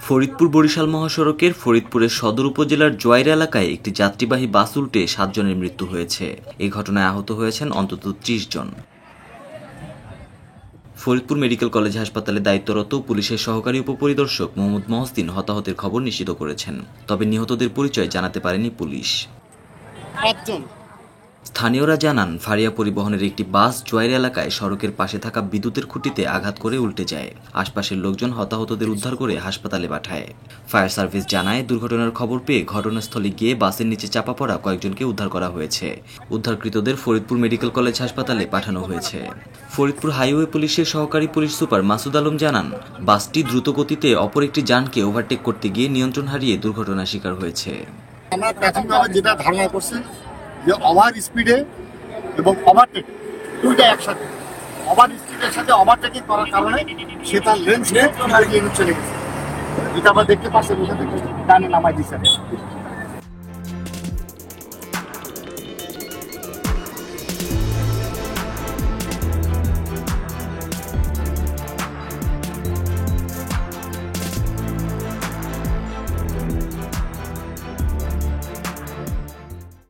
ফরিদপুর বরিশাল মহাসড়কের ফরিদপুরের সদর উপজেলার জোয়াইর এলাকায় একটি যাত্রীবাহী বাস উল্টে ৭ জনের মৃত্যু হয়েছে। এই ঘটনায় আহত হয়েছেন অন্তত ৩০ জন। ফরিদপুর মেডিকেল কলেজ হাসপাতালে দায়িত্বরত পুলিশের সহকারী উপপরিদর্শক মোহাম্মদ মহসিন হতাহতের খবর নিশ্চিত করেছেন, তবে নিহতদের পরিচয় জানাতে পারেনি পুলিশ। স্থানীয়রা জানান, ফারিয়া পরিবহনের একটি বাস জোয়াইর এলাকায় সড়কের পাশে থাকা বিদ্যুতের খুঁটিতে আঘাত করে উল্টে যায়। আশপাশের লোকজন হতাহতদের উদ্ধার করে হাসপাতালে পাঠায়। ফায়ার সার্ভিস জানায়, দুর্ঘটনার খবর পেয়ে ঘটনাস্থলে গিয়ে বাসের নিচে চাপা পড়া কয়েকজনকে উদ্ধার করা হয়েছে। উদ্ধারকৃতদের ফরিদপুর মেডিকেল কলেজ হাসপাতালে পাঠানো হয়েছে। ফরিদপুর হাইওয়ে পুলিশের সহকারী পুলিশ সুপার মাসুদ আলম জানান, বাসটি দ্রুতগতিতে অপর একটি যানকে ওভারটেক করতে গিয়ে নিয়ন্ত্রণ হারিয়ে দুর্ঘটনার শিকার হয়েছে। আমরা প্রাথমিকভাবে যেটা ধারণা করছি যে ওভার স্পিডে এবং ওভারটেক দুইটা একসাথে, ওভার স্পিডের সাথে ওভারটেকিং করার কারণে সে তার লেন্স নিয়ে চলে গেছে। যেটা আমরা দেখতে পাচ্ছি, ওখান থেকে ডানে নামাই দিচ্ছে।